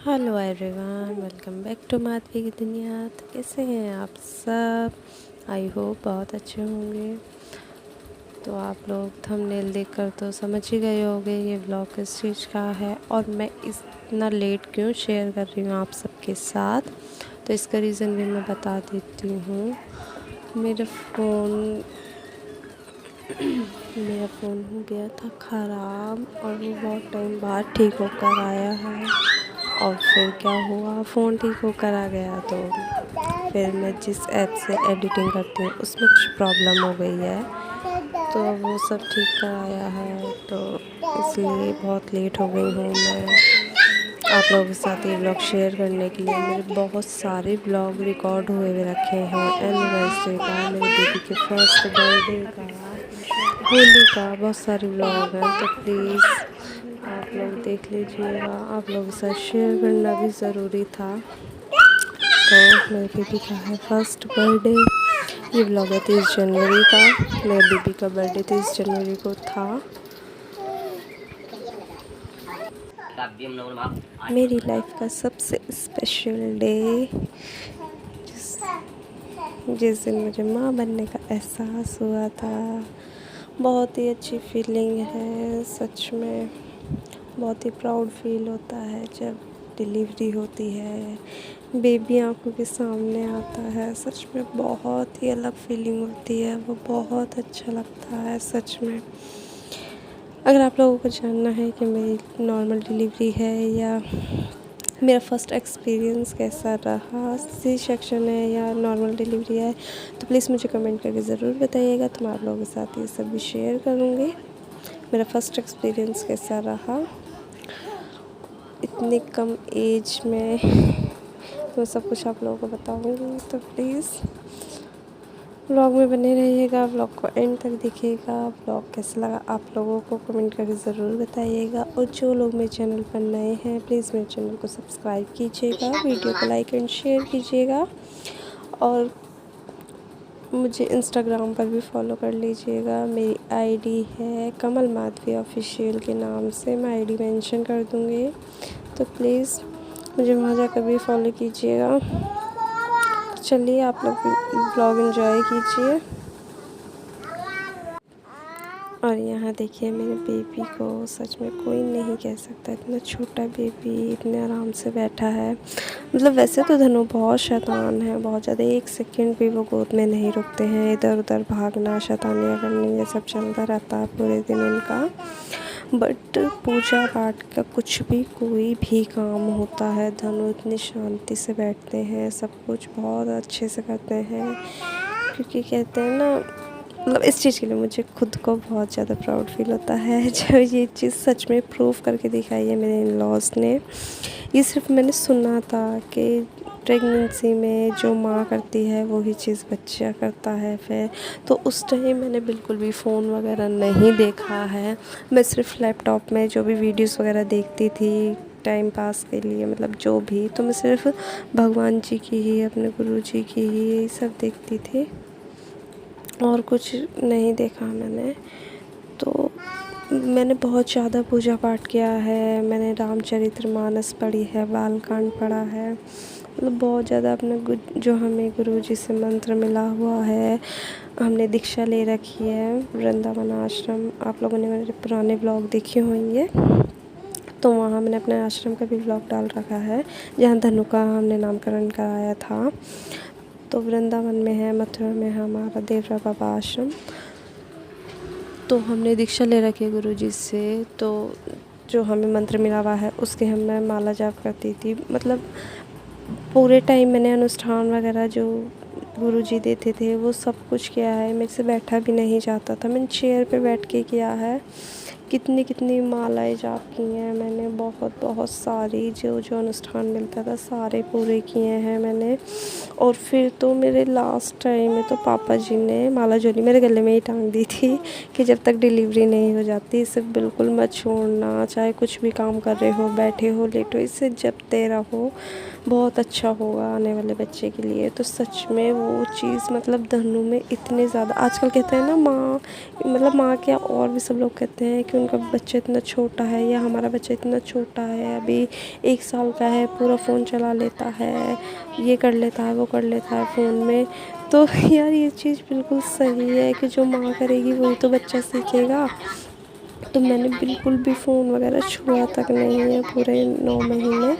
Hello everyone, welcome back to Madhavi की दुनिया। तो कैसे हैं आप सब? आई होप बहुत अच्छे होंगे। तो आप लोग थंबनेल देखकर तो समझ ही गए होंगे ये व्लॉग किस चीज़ का है और मैं इतना लेट क्यों शेयर कर रही हूँ आप सबके साथ। तो इसका रीज़न भी मैं बता देती हूँ। मेरा फ़ोन मेरा फ़ोन हो गया था ख़राब और वो बहुत टाइम बाद ठीक होकर आया है। और फिर क्या हुआ, फ़ोन ठीक होकर आ गया तो फिर मैं जिस ऐप से एडिटिंग करती हूँ उसमें कुछ प्रॉब्लम हो गई है, तो वो सब ठीक कराया है। तो इसलिए बहुत लेट हो गई हूँ मैं आप लोगों के साथ ये ब्लॉग शेयर करने के लिए। मेरे बहुत सारे ब्लॉग रिकॉर्ड हुए हुए रखे हैं, एनिवर्सरी का, मेरे बेबी के फर्स्ट बर्थडे का, होली का, बहुत सारे ब्लॉग हैं। तो प्लीज़ आप लोग देख लीजिएगा। आप लोगों के साथ शेयर करना भी ज़रूरी था। तो मेरे बेबी का है फर्स्ट बर्थडे। ये ब्लॉग है 30 जनवरी का। मेरे बेबी का बर्थडे 30 जनवरी को था। मेरी लाइफ का सबसे स्पेशल डे, जिस जिस दिन मुझे माँ बनने का एहसास हुआ था। बहुत ही अच्छी फीलिंग है सच में। बहुत ही प्राउड फील होता है जब डिलीवरी होती है, बेबी आंखों के सामने आता है। सच में बहुत ही अलग फीलिंग होती है, वो बहुत अच्छा लगता है सच में। अगर आप लोगों को जानना है कि मेरी नॉर्मल डिलीवरी है या मेरा फ़र्स्ट एक्सपीरियंस कैसा रहा, सी सेक्शन है या नॉर्मल डिलीवरी है, तो प्लीज़ मुझे कमेंट करके ज़रूर बताइएगा। तो मैं आप लोगों के साथ ये सब भी शेयर करूँगी। मेरा फ़र्स्ट एक्सपीरियंस कैसा रहा इतनी कम एज में, तो सब कुछ आप लोगों को बताऊँगी। तो प्लीज़ व्लॉग में बने रहिएगा, व्लॉग को एंड तक देखिएगा। व्लॉग कैसा लगा आप लोगों को कमेंट करके ज़रूर बताइएगा। और जो लोग मेरे चैनल पर नए हैं प्लीज़ मेरे चैनल को सब्सक्राइब कीजिएगा, वीडियो को लाइक एंड शेयर कीजिएगा। और मुझे इंस्टाग्राम पर भी फॉलो कर लीजिएगा। मेरी आईडी है कमल माधवी ऑफिशियल के नाम से, मैं आईडी मेंशन कर दूँगी। तो प्लीज़ मुझे वहाँ जाकर भी फॉलो कीजिएगा। चलिए आप लोग ब्लॉग एंजॉय कीजिए। और यहाँ देखिए मेरे बेबी को, सच में कोई नहीं कह सकता इतना छोटा बेबी इतने आराम से बैठा है। मतलब वैसे तो धनु बहुत शैतान है, बहुत ज़्यादा। 1 सेकंड भी वो गोद में नहीं रुकते हैं, इधर उधर भागना, शैतानियाँ करनी, ये सब चलता रहता है पूरे दिन उनका। बट पूजा पाठ का कुछ भी कोई भी काम होता है, धनु इतनी शांति से बैठते हैं, सब कुछ बहुत अच्छे से करते हैं। क्योंकि कहते हैं ना, मतलब इस चीज़ के लिए मुझे खुद को बहुत ज़्यादा प्राउड फील होता है जब ये चीज़ सच में प्रूव करके दिखाई है मेरे इन-लॉज़ ने। ये सिर्फ मैंने सुना था कि प्रेगनेंसी में जो माँ करती है वही चीज़ बच्चा करता है। फिर तो उस टाइम मैंने बिल्कुल भी फ़ोन वगैरह नहीं देखा है। मैं सिर्फ लैपटॉप में जो भी वीडियोस वगैरह देखती थी टाइम पास के लिए, मतलब जो भी, तो मैं सिर्फ भगवान जी की ही, अपने गुरु जी की ही, यही सब देखती थी और कुछ नहीं देखा मैंने। तो मैंने बहुत ज़्यादा पूजा पाठ किया है, मैंने रामचरितमानस पढ़ी है, बालकांड पढ़ा है, मतलब बहुत ज़्यादा अपने जो हमें गुरुजी से मंत्र मिला हुआ है। हमने दीक्षा ले रखी है वृंदावन आश्रम। आप लोगों ने मेरे पुराने ब्लॉग देखे होंगे, तो वहाँ मैंने अपने आश्रम का भी ब्लॉग डाल रखा है, जहाँ धनु का हमने नामकरण कराया था। तो वृंदावन में है, मथुरा में है हमारा देवरा बाबा आश्रम। तो हमने दीक्षा ले रखी है गुरुजी से, तो जो हमें मंत्र मिला हुआ है उसके हम मैं माला जाप करती थी। मतलब पूरे टाइम मैंने अनुष्ठान वगैरह जो गुरुजी देते थे वो सब कुछ किया है। मेरे से बैठा भी नहीं जाता था, मैंने चेयर पे बैठ के किया है। कितनी कितनी मालाएं जाप की हैं मैंने, बहुत बहुत सारी, जो जो अनुष्ठान मिलता था सारे पूरे किए हैं मैंने। और फिर तो मेरे लास्ट टाइम में तो पापा जी ने माला जोली मेरे गले में ही टांग दी थी कि जब तक डिलीवरी नहीं हो जाती इसे बिल्कुल मत छोड़ना, चाहे कुछ भी काम कर रहे हो, बैठे हो, लेटो, इसे जपते रहो, बहुत अच्छा होगा आने वाले बच्चे के लिए। तो सच में वो चीज़, मतलब धनु में इतने ज़्यादा आजकल कहते हैं ना, माँ मतलब माँ क्या, और भी सब लोग कहते हैं कि कि उनका बच्चा इतना छोटा है या हमारा बच्चा इतना छोटा है, अभी 1 साल का है, पूरा फ़ोन चला लेता है, ये कर लेता है, वो कर लेता है फ़ोन में। तो यार ये चीज़ बिल्कुल सही है कि जो माँ करेगी वही तो बच्चा सीखेगा। तो मैंने बिल्कुल भी फ़ोन वगैरह छुआ तक नहीं है पूरे 9 महीने।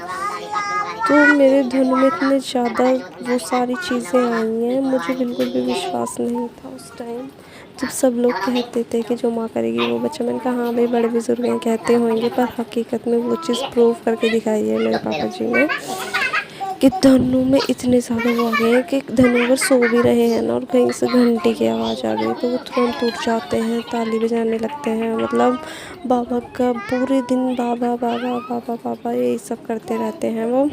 तो मेरे धुन में इतने ज़्यादा वो सारी चीज़ें आई हैं, मुझे बिल्कुल भी विश्वास नहीं था उस टाइम जब सब लोग कहते थे कि जो माँ करेगी वो बच्चा। मैंने कहा हाँ भाई, बड़े बुजुर्ग हैं कहते होंगे, पर हकीकत में वो चीज़ प्रूव करके दिखाई है मेरे पापा जी ने कि धनु में इतने ज़्यादा वो आ गए हैं कि धनु अगर सो भी रहे हैं ना और कहीं से घंटी की आवाज़ आ गई तो वो तुरंत उठ जाते हैं, ताली बजाने लगते हैं। मतलब बाबा का पूरे दिन बाबा बाबा बाबा बाबा यही सब करते रहते हैं वो।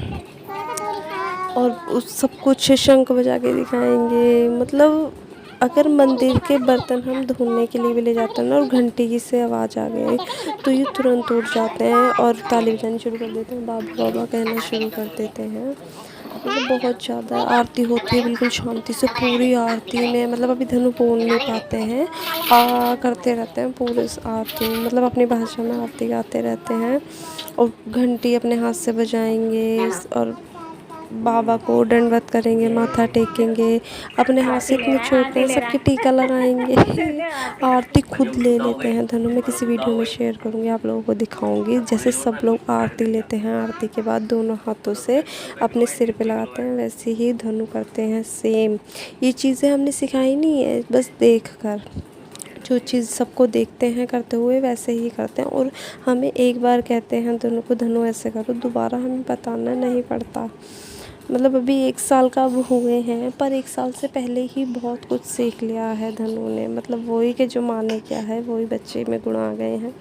और उस सब कुछ शंख बजा के दिखाएंगे। मतलब अगर मंदिर के बर्तन हम धोने के लिए भी ले जाते हैं ना और घंटी की से आवाज़ आ गई तो ये तुरंत उठ जाते हैं और ताली बजानी शुरू कर देते हैं, बाबा बाबा कहना शुरू कर देते हैं। मतलब बहुत ज़्यादा आरती होती है बिल्कुल शांति से, पूरी आरती में मतलब अभी धनु बोल नहीं पाते हैं, करते रहते हैं पूरे आरती में, मतलब अपनी भाषा में आरती गाते रहते हैं। और घंटी अपने हाथ से बजाएंगे और बाबा को दंडवत करेंगे, माथा टेकेंगे, अपने हाथ से इतने छोटे हैं सबकी टीका लगाएंगे। आरती खुद ले लेते हैं धनु। मैं किसी वीडियो में शेयर करूँगी, आप लोगों को दिखाऊंगी जैसे सब लोग आरती लेते हैं, आरती के बाद दोनों हाथों से अपने सिर पे लगाते हैं, वैसे ही धनु करते हैं सेम। ये चीज़ें हमने सिखाई नहीं है, बस देख कर जो चीज़ सबको देखते हैं करते हुए वैसे ही करते हैं। और हमें एक बार कहते हैं धनु को धनु ऐसे करो, दोबारा हमें बताना नहीं पड़ता। मतलब अभी 1 साल का अब हुए हैं, पर 1 साल से पहले ही बहुत कुछ सीख लिया है धनु ने। मतलब वही के जो माँ ने किया है वही बच्चे में गुण आ गए हैं।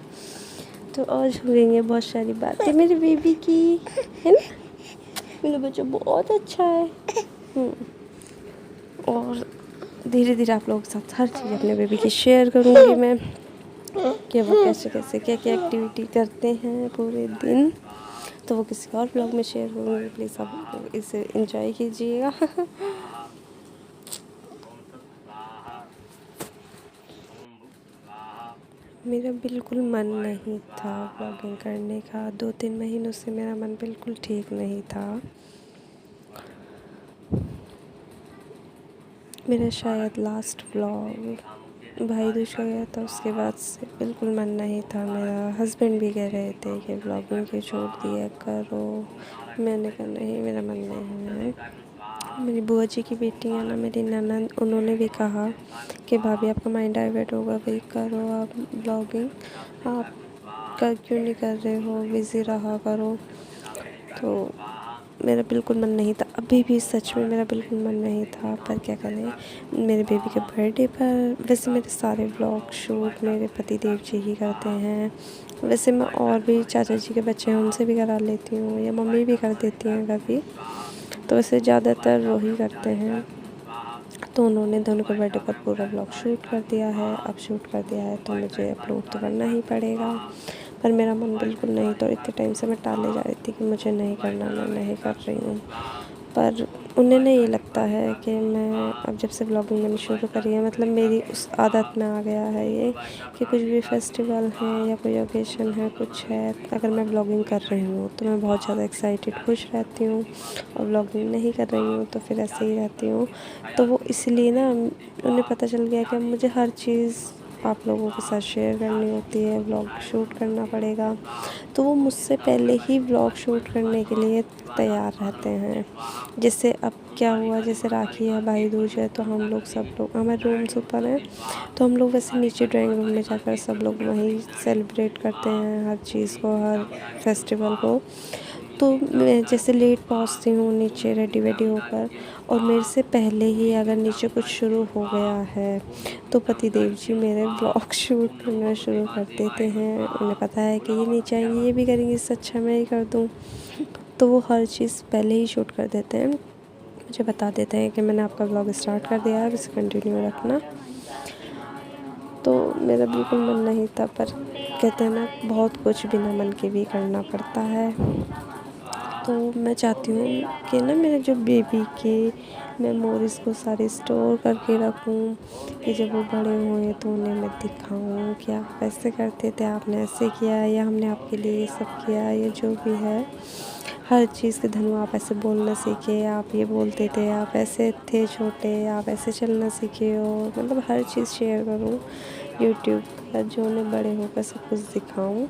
तो आज हो गई है बहुत सारी बातें मेरे बेबी की, है ना। मेरा बच्चा बहुत अच्छा है। और धीरे धीरे आप लोगों के साथ हर चीज़ अपने बेबी की शेयर करूँगी मैं, कि वो कैसे कैसे क्या क्या एक्टिविटी करते हैं पूरे दिन। तो वो किसी और ब्लॉग में शेयर करूँगी, प्लीज़ आप इसे एंजॉय कीजिएगा। मेरा बिल्कुल मन नहीं था ब्लॉगिंग करने का, 2-3 महीनों से मेरा मन बिल्कुल ठीक नहीं था। मेरा शायद लास्ट ब्लॉग भाई दूज का गया था, उसके बाद से बिल्कुल मन नहीं था मेरा। हस्बैंड भी कह रहे थे कि ब्लॉगिंग क्यों छोड़ दिया करो, मैंने कहा नहीं मेरा मन नहीं है। मेरी बुआ जी की बेटी है ना, मेरी ननद, उन्होंने भी कहा कि भाभी आपका माइंड डाइवर्ट होगा, भाई करो आप ब्लॉगिंग, आप क्यों नहीं कर रहे हो, बिज़ी रहा करो। तो मेरा बिल्कुल मन नहीं था, अभी भी सच में मेरा बिल्कुल मन नहीं था, पर क्या करें। मेरे बेबी के बर्थडे पर वैसे मेरे सारे व्लॉग शूट मेरे पति देव जी ही करते हैं। वैसे मैं और भी चाचा जी के बच्चे हैं उनसे भी करा लेती हूँ, या मम्मी भी कर देती हैं कभी, तो वैसे ज़्यादातर वो ही करते हैं। तो उन्होंने दोनों के बर्थडे पर पूरा व्लॉग शूट कर दिया है। अब शूट कर दिया है तो मुझे अपलोड तो करना ही पड़ेगा, पर मेरा मन बिल्कुल नहीं। तो इतने टाइम से मैं टाले जा रही थी कि मुझे नहीं करना, मैं नहीं कर रही हूँ। पर उन्हें नहीं लगता है कि मैं अब जब से ब्लॉगिंग मैंने शुरू करी है, मतलब मेरी उस आदत में आ गया है ये कि कुछ भी फेस्टिवल है या कोई ओकेशन है, कुछ है, अगर मैं ब्लॉगिंग कर रही हूँ तो मैं बहुत ज़्यादा एक्साइटेड खुश रहती हूँ, और ब्लॉगिंग नहीं कर रही हूँ तो फिर ऐसे ही रहती हूँ। तो वो इसलिए ना उन्हें पता चल गया कि अब मुझे हर चीज़ आप लोगों के साथ शेयर करनी होती है, व्लॉग शूट करना पड़ेगा। तो वो मुझसे पहले ही व्लॉग शूट करने के लिए तैयार रहते हैं। जैसे अब क्या हुआ, जैसे राखी है, भाई दूज है, तो हम लोग सब लोग, हमारे रूम्स ऊपर हैं तो हम लोग वैसे नीचे ड्राइंग रूम में जाकर सब लोग वहीं सेलिब्रेट करते हैं हर चीज़ को, हर फेस्टिवल को। तो मैं जैसे लेट पहुंचती हूँ नीचे रेडी वेडी होकर, और मेरे से पहले ही अगर नीचे कुछ शुरू हो गया है तो पति देव जी मेरे ब्लॉग शूट करना शुरू कर देते हैं। उन्हें पता है कि ये नीचे आएंगी, ये भी करेंगी, इससे अच्छा मैं ही कर दूँ। तो वो हर चीज़ पहले ही शूट कर देते हैं, मुझे बता देते हैं कि मैंने आपका ब्लॉग स्टार्ट कर दिया है, इसे कंटिन्यू रखना। तो मेरा बिल्कुल मन नहीं था, पर कहते हैं ना बहुत कुछ बिना मन के भी करना पड़ता है। तो मैं चाहती हूँ कि ना मेरे जो बेबी के मेमोरीज़ को सारे स्टोर करके रखूँ, कि जब वो बड़े हुए तो उन्हें मैं दिखाऊँ कि आप ऐसे करते थे, आपने ऐसे किया, या हमने आपके लिए ये सब किया, या जो भी है हर चीज़ के धनु आप ऐसे बोलना सीखे, आप ये बोलते थे, आप ऐसे थे छोटे, आप ऐसे चलना सीखे हो, मतलब हर चीज़ शेयर करूँ यूट्यूब पर, जो उन्हें बड़े होकर सब कुछ दिखाऊँ।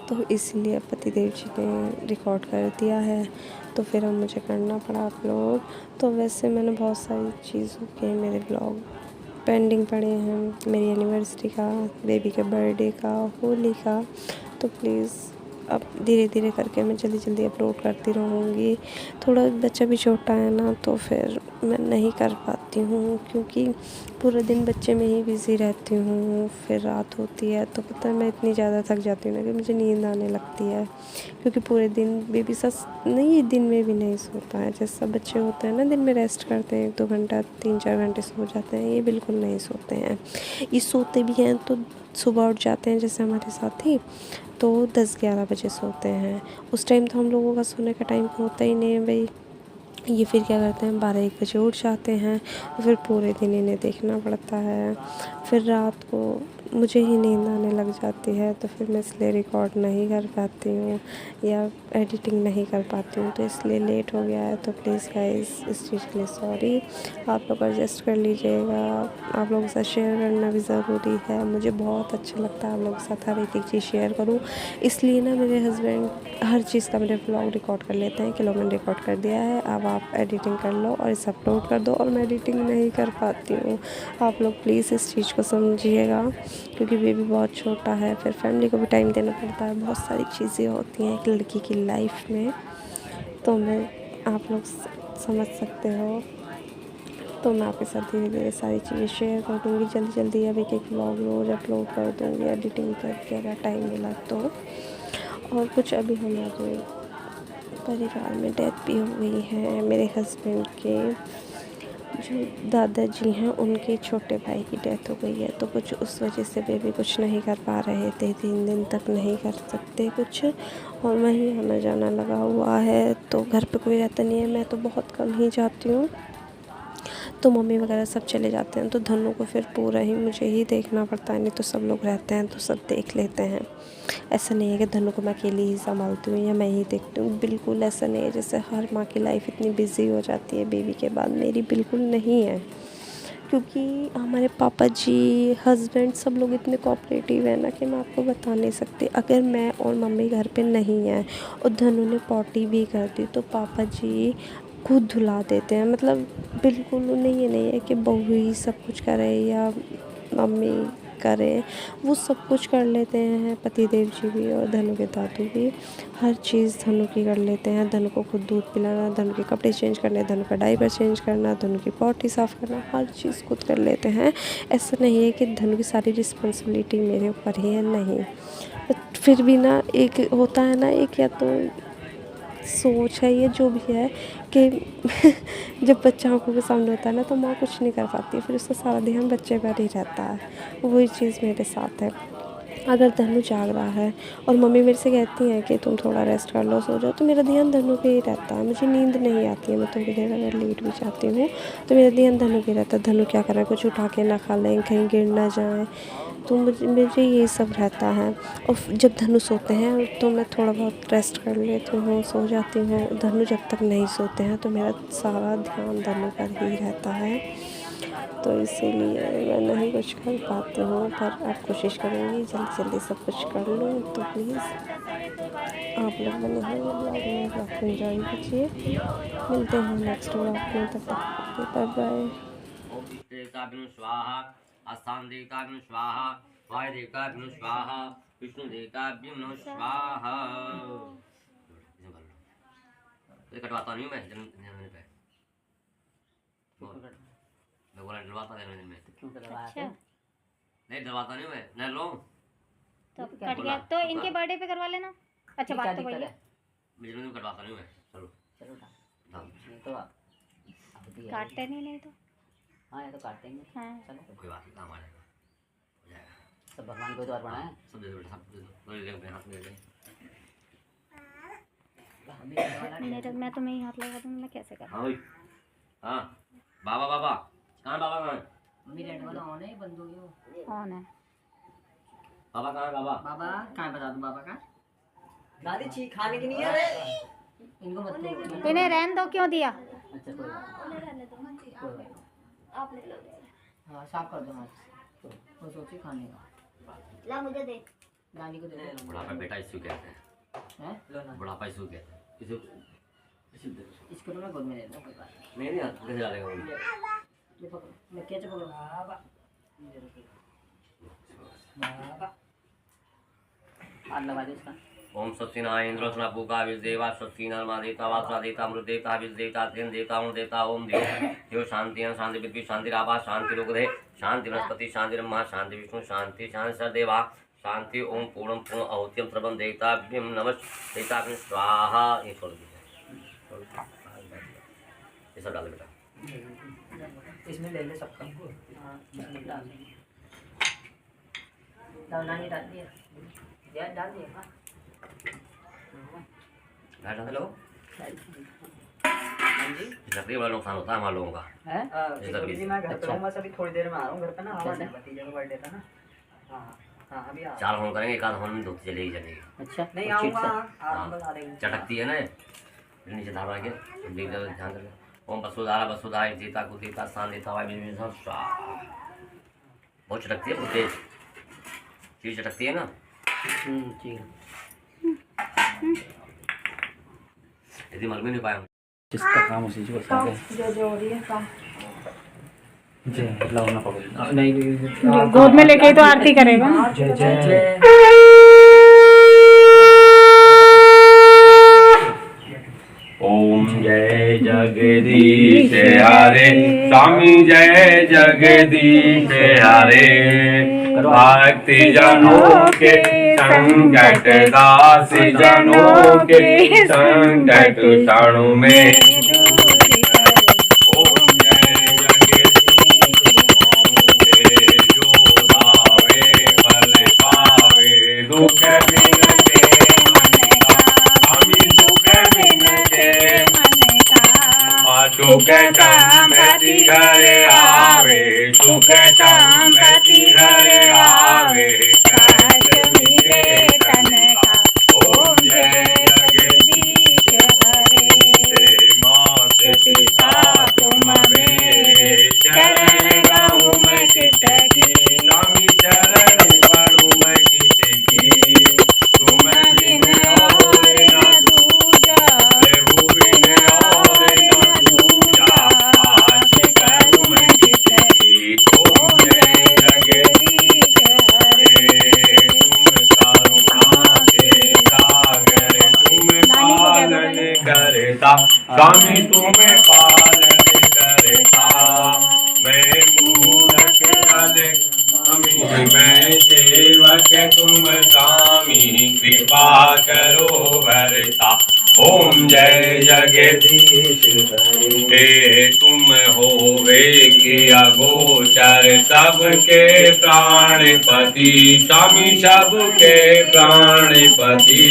तो इसलिए पतिदेव जी ने रिकॉर्ड कर दिया है, तो फिर अब मुझे करना पड़ा अपलोड। तो वैसे मैंने बहुत सारी चीज़ों के मेरे ब्लॉग पेंडिंग पड़े हैं, मेरी एनिवर्सरी का, बेबी के बर्थडे का, होली का। तो प्लीज़ अब धीरे धीरे करके मैं जल्दी जल्दी अपलोड करती रहूँगी। थोड़ा बच्चा भी छोटा है ना, तो फिर मैं नहीं कर पाती हूँ, क्योंकि पूरे दिन बच्चे में ही बिज़ी रहती हूँ। फिर रात होती है तो पता है मैं इतनी ज़्यादा थक जाती हूँ ना कि मुझे नींद आने लगती है, क्योंकि पूरे दिन बेबी सस नहीं, दिन में भी नहीं सोता है। जैसे सब बच्चे होते हैं ना, दिन में रेस्ट करते हैं 1-2 घंटा, 3-4 घंटे सो जाते हैं, ये बिल्कुल नहीं सोते हैं। ये सोते भी हैं तो सुबह उठ जाते हैं, जैसे हमारे साथ ही तो 10-11 बजे सोते हैं। उस टाइम तो हम लोगों का सोने का टाइम होता ही नहीं है भाई। ये फिर क्या करते हैं, 12-1 बजे उठ जाते हैं, फिर पूरे दिन इन्हें देखना पड़ता है। फिर रात को मुझे ही नींद आने लग जाती है, तो फिर मैं इसलिए रिकॉर्ड नहीं कर पाती हूँ या एडिटिंग नहीं कर पाती हूँ, तो इसलिए लेट हो गया है। तो प्लीज़ गाइस इस चीज़ के लिए सॉरी, आप लोग एडजस्ट कर लीजिएगा। आप लोगों के साथ शेयर करना भी ज़रूरी है, मुझे बहुत अच्छा लगता है आप लोगों के साथ हर एक चीज़ शेयर करूँ। इसलिए ना मेरे हस्बैंड हर चीज़ का मेरे व्लॉग रिकॉर्ड कर लेते हैं कि लो मैंने रिकॉर्ड कर दिया है, अब आप एडिटिंग कर लो और इसे अपलोड कर दो, और मैं एडिटिंग नहीं कर पाती हूँ। आप लोग प्लीज़ इस चीज़ को समझिएगा, क्योंकि बेबी बहुत छोटा है, फिर फैमिली को भी टाइम देना पड़ता है, बहुत सारी चीज़ें होती हैं एक लड़की की लाइफ में। तो मैं आप लोग समझ सकते हो, तो मैं आपके साथ धीरे धीरे सारी चीज़ें शेयर कर दूँगी जल्दी जल्दी। अब एक व्लॉग रोज़ अपलोड कर दूँगी एडिटिंग करके, अगर टाइम मिला तो। और कुछ अभी हमारे परिवार में डेथ भी हो गई है, मेरे हस्बैंड के जो दादाजी हैं उनके छोटे भाई की डेथ हो गई है, तो कुछ उस वजह से बेबी कुछ नहीं कर पा रहे थे, 3 दिन तक नहीं कर सकते कुछ, और वहीं आना जाना लगा हुआ है, तो घर पे कोई रहता नहीं है, मैं तो बहुत कम ही जाती हूँ, तो मम्मी वगैरह सब चले जाते हैं, तो धनु को फिर पूरा ही मुझे ही देखना पड़ता है, नहीं तो सब लोग रहते हैं तो सब देख लेते हैं। ऐसा नहीं है कि धनु को मैं अकेली ही संभालती हूँ या मैं ही देखती हूँ, बिल्कुल ऐसा नहीं है। जैसे हर माँ की लाइफ इतनी बिजी हो जाती है बेबी के बाद, मेरी बिल्कुल नहीं है, क्योंकि हमारे पापा जी, हस्बैंड, सब लोग इतने कोऑपरेटिव है ना कि मैं आपको बता नहीं सकती। अगर मैं और मम्मी घर पे नहीं है और धनु ने पॉटी भी कर दी तो पापा जी खुद धुला देते हैं, मतलब बिल्कुल उन्हें ये नहीं है कि बहू ही सब कुछ करे या मम्मी करे, वो सब कुछ कर लेते हैं, पतिदेव जी भी और धनु के दादू भी। हर चीज़ धनु की कर लेते हैं, धनु को खुद दूध पिलाना, धनु के कपड़े चेंज करने, धनु का डायपर चेंज करना, धनु की पॉटी साफ़ करना, हर चीज़ खुद कर लेते हैं। ऐसा नहीं है कि धनु की सारी रिस्पॉन्सिबिलिटी मेरे ऊपर ही है, नहीं। फिर भी ना एक होता है ना, एक या तो सोच है ये जो भी है कि जब बच्चा आँखों के सामने होता है ना तो माँ कुछ नहीं कर पाती, फिर उसका सारा ध्यान बच्चे पर ही रहता है। वही चीज़ मेरे साथ है। अगर धनु जाग रहा है और मम्मी मेरे से कहती हैं कि तुम थोड़ा रेस्ट कर लो, सो जाओ, तो मेरा ध्यान धनु पे ही रहता है, मुझे नींद नहीं आती है। मैं थोड़ी देर अगर लेट भी जाती हूँ तो मेरा ध्यान धनु पे रहता है, धनु क्या कर रहा है, कुछ उठा के ना खा लें, कहीं गिर ना जाए, तो मुझे ये सब रहता है। और जब धनु सोते हैं तो मैं थोड़ा बहुत रेस्ट कर लेती हूँ, सो जाती हूँ। धनु जब तक नहीं सोते हैं तो मेरा सारा ध्यान धनु पर ही रहता है, तो इसीलिए मैं नहीं कुछ कर पाती हूँ, पर अब कोशिश करूँगी जल्दी जल्दी सब कुछ कर लूँ। तो प्लीज़ आप लोग बने हैं ब्लॉग को एंजॉय कीजिए, मिलते हैं नेक्स्ट ब्लॉग में, तब तक बाय बाय। ओम इष्टेकाभ्युं स्वाहा आस्थानदेकाभ्युं स्वाहा वायुदेकाभ्युं स्वाहा विष्णुदेकाभ्युं स्वाहा। ये कटवाता नहीं हूँ मैं जन्मदिन पे, मैं बोला डलवाता जन्मदिन में। क्यों करवाया अच्छा। नहीं डलवाता नहीं हूँ मैं, नहीं लो तो कट गया तो इनके बर्थडे पे करवा लेना। अच्छा बात तो वही है, मैं जन्मदिन कटवाता नहीं हूँ मैं। चलो चलो तो काटते नहीं तो हाँ ये तो काटेंगे हाँ चलो कोई बात नहीं, काम आ जाएगा, हो जाएगा। सब भगवान को द्वार बनाए सब दे दो, सब दे दो, ले ले अपने हाथ में ले ले। अभी रेड वाला मेरे मैं तुम्हें ही हाथ लगा दूंगी, मैं कैसे करूँ? हाँ भाई हाँ बाबा बाबा कहाँ बाबा कहाँ है अभी रेड वाला ऑन है बंद हो गया कौन है? बाबा कहाँ है बाबा बाबा कहाँ बता दूँ बाबा का दादी चीज खाने की नहीं है रे। इनको मत दो इन्हें रहन दो, क्यों दिया? अच्छा कोई बात नहीं हाँ साफ कर दो हाथ वो सोची खाने का ला मुझे दे। नानी को दे दो बुढ़ापा बेटा इसको कहते हैं हैं बुढ़ापा इसको कहते हैं इसे इसको तो मैं गोद में ले लूँ कोई बात नहीं नहीं कैसे डालेगा वो नहीं ये पकड़ो मैं कैसे पकड़ो बाबा बाबा हाथ लगा दे इसका ओम सत्यना इंद्र स्ना पूका विदेवा सत्यना मा देवता वासना देवता अमृत देवता विद देवता तेन देवता ओम देवता ओम देव देव शांति शांति पृथ्वी शांति राभा शांति लोकदे शांति वनस्पति शांति ब्रह्मा शांति विष्णु शांति शांति सदेवा शांति ओम पूर्ण पूर्ण आहुत्यम सर्वम देवता नमस् देवता स्वाहा ये छोड़ दीजिए ये सब डाल बेटा इसमें ले ले सबका हाँ इसमें डाल डाल नानी डाल दिया डाल दिया हेलो हाँ जी लकड़ी बड़ा नुकसान होता है हमारे लोगों का है थोड़ी सी मैं घर पे अच्छा। रहूंगा, अभी थोड़ी देर में आ रहा हूँ घर पे ना। अच्छा, हमारे अच्छा। भतीजे का बर्थडे था ना। हाँ हाँ अभी आ रहा चार फोन करेंगे एक आध फोन धोती चलेगी चलेगी अच्छा हूँ। नहीं वो चिट आऊँगा से- आऊँगा आ रही चटकती है ना फिर नीचे धारा के देख ध्यान रखें ओम वसुधारा वसुधारा जीता कुतीता स्थान देता हुआ बहुत चटकती है बहुत तेज चीज चटकती है ना ठीक है यदि मल भी नहीं पाया जिसका काम उसी को करता है। जो जो हो रही है काम। जय लाओ ना पकड़ नहीं गोद में लेके ही तो आरती करेगा ना। जय जय ओम जय जगदीश हरे स्वामी जय जगदीश हरे भक्ति जनों के संकट दास जनों के संकट क्षणों में ओम जय जगदीश हरे जो भावे फल पावे दुख बिनते मन का स्वामी दुख बिनते सुख संपत्ति घर आवे सुख संपत्ति घर आवे कष्ट मिले तन का ओम जय जगदीश हरे मात पिता तुम मेरे चरण गाऊं मैं किसकी स्वामी चरण पढ़ूं मैं किसकी तुम बिन और न दूजा प्रभु बिन और न दूजा आस करूं मैं किसकी ओम जय जगदीश हरे तुम करुणा के सागर तुम पालन करता स्वामी तुम पालन करता मैं मूरख कल स्वामी मैं सेवक तुम स्वामी कृपा करो भरता ओम जय जगदीश हरे तुम होवे किया गोचर सबके प्राणपति स्वामी सबके प्राणपति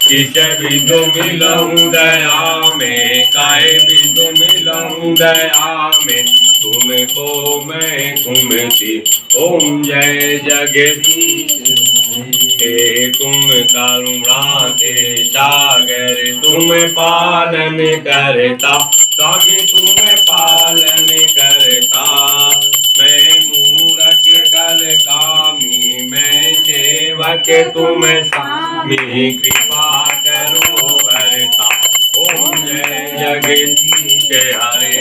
किस विधु मिलऊं दया में काहे विधु मिलऊं दया में तुमको मैं कुमति ओम जय जगदीश हरे तुम करुणा के सागर तुम पालन करता स्वामी तुम पालन करता मैं मूरख कल कामी मैं सेवक तुम स्वामी कृपा करो भरता ओम जय जगदीश हरे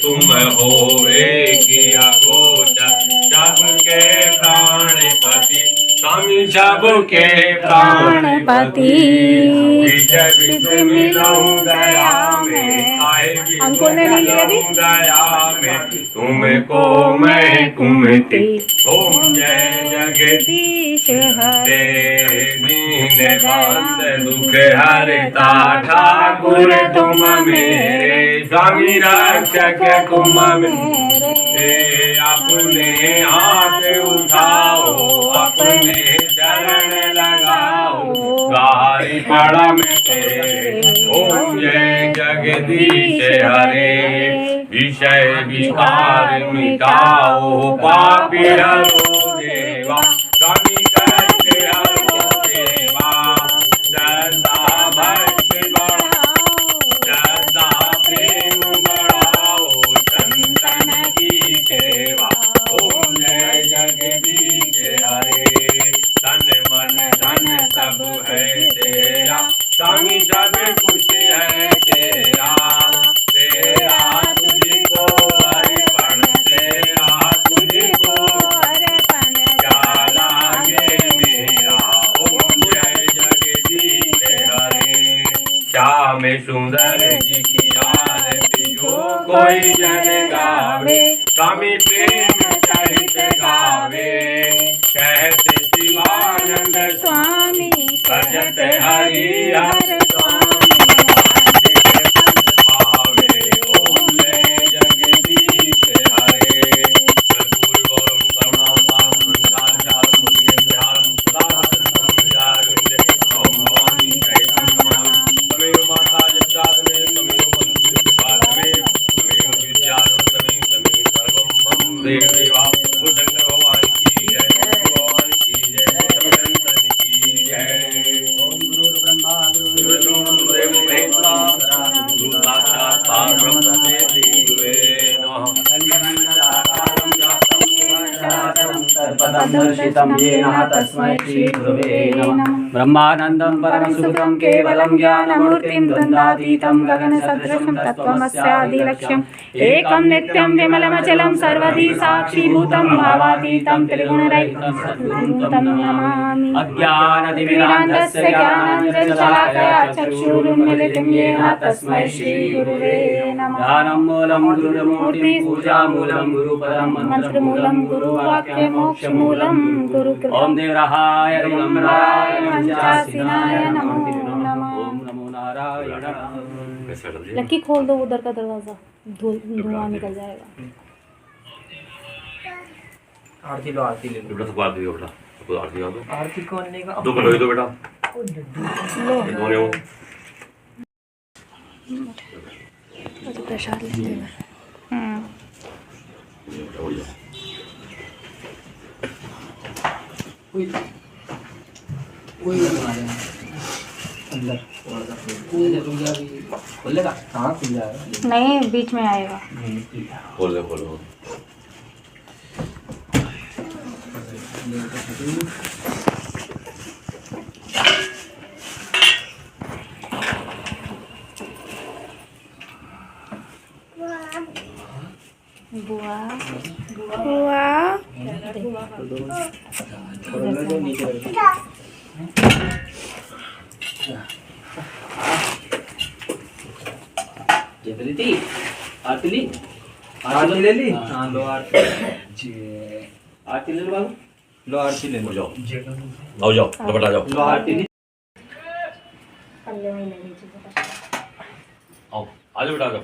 तुम होवे किया गोचर सबके प्राणपति स्वामी सबके प्राणपति मिलऊं दया में आए मिलऊं दया में तुमको मैं कुमति ओम जय जगदीश हरे दीन बंद दुख हरता ठाकुर तुम मेरे स्वामी रक्षक तुम मेरे अपने हाथ उठाओ अपने चरण लगाओ गारी पड़ा में तेरे। ओम जय जगदीश हरे, विषय विकार मिटाओ पापी हरो देवा, स्वामी कष्ट हरो देवा। श्रद्धा भक्ति बढ़ाओ, श्रद्धा प्रेम बढ़ाओ, संतन की सेवा। ओम जय जगदीश हरे, तन मन धन सब है तेरा, स्वामी सब कुछ है तेरा। तेरा तुझको अर्पण, तेरा तुझको अर्पण, क्या लागे मेरा। ओम जय जगदीश हरे, श्याम सुंदर जी की आरती जो कोई जन गावे, स्वामी प्रेम सहित गावे। कहते शिवानंद स्वामी, भजत हरिहर स्वामी, पावे। ओम जय जगदीश हरे, कर्पूर गौरम करुणावतारम संसार सारम भुजगेन्द्रहारम सदा वसंतम हृदयारविंदे। ओम भवानी चैतन्य नमामि, तमेव माता जगदात् मे, तमेव बन्धुः जगदात् मे, तमेव विद्याधरं तमेव, तमेव सर्वं मम देव देवा। बोल शंकर भगवान की जय, भगवान की जय, सब संतन की जय। ओम गुरुर्ब्रह्मा गुरुर्विष्णु गुरुदेवो महेश्वरा, गुरु साक्षात् परब्रह्म तस्मै श्री गुरुवे नमः। पदं येन तस्मै श्री गुरुवे नमः। ब्रह्मानन्दं परमसुखं केवलं ज्ञानमूर्तिं द्वन्द्वातीतं गगनसदृशं तत्त्वमस्यादिलक्ष्यम् एकं नित्यं विमलमचलं सर्वधी साक्षीभूतं भावातीतं त्रिगुणरहितं सद्गुरुं नमामि। अज्ञानतिमिरान्धस्य ज्ञानाञ्जनशलाकया चक्षुरुन्मीलितं येन तस्मै श्री गुरुवे नमः। ध्यानं मूलं गुरुर्मूर्तिं, पूजामूलं गुरुपदं, मन्त्रमूलं गुरुवाक्ये, मोक्षमूलं गुरुकृपा। ओम देवराहाय दिगंबराय पंचासिनाय नमो नमः। ओम नमो नारायण। लक्की खोल दो उधर का दरवाजा, धुआं निकल जाएगा। आरती लो, आरती ले लो। बेटा सबको आरती दो, बेटा सबको आरती दो। आरती कौन लेगा? दो कटोरी दो बेटा, दो ले वो। तो प्रसाद लेते हैं। अंदर खोलेगा? हाँ खुल जाएगा। नहीं, बीच में आएगा। खोल ले, खोलो। बुआ हुआ जयतली थी, आरती ली, आरती ले ली। हाँ लो आरती, आरती ले लो बाबू, लो आरती ले लो। जाओ आओ, जाओ लपटा जाओ। लो आरती ली। आओ आ जाओ बेटा, आ जाओ।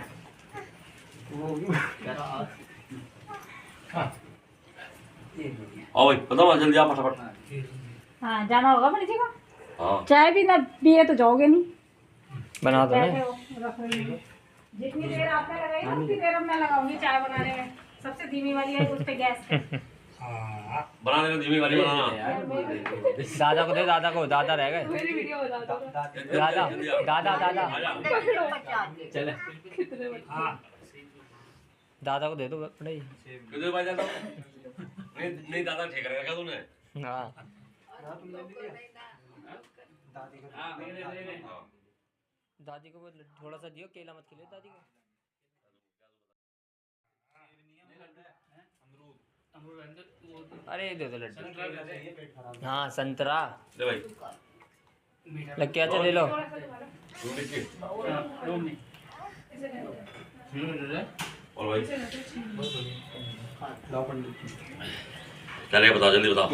आओ भाई, बताओ जल्दी आप फटाफट। हाँ, जाना होगा मनीषी को। हाँ चाय भी ना पिए तो जाओगे नहीं। बना दो बैठे हो, रख रही हो। जितनी देर आपने लगाई ना, उतनी देर अब मैं लगाऊंगी चाय बनाने में। सबसे धीमी वाली है उस पे गैस पे। बना देना, धीमी वाली बनाना। दादा को दे, दादा को, दादा रह गए। मेरी वीडियो बना दो। दादा दादा दादा चले, दादा को दे दो पढ़ाई। किधर भाई दादा? नहीं नहीं दादा ठीक करेगा क्या तूने? हाँ दादी को थोड़ा सा दियो, केला मत खिले दादी को। अरे दे दो लड्डू। हाँ संतरा ले भाई, लग के अच्छा ले लो। तू देख के और भाई चलिए बताओ, जल्दी बताओ।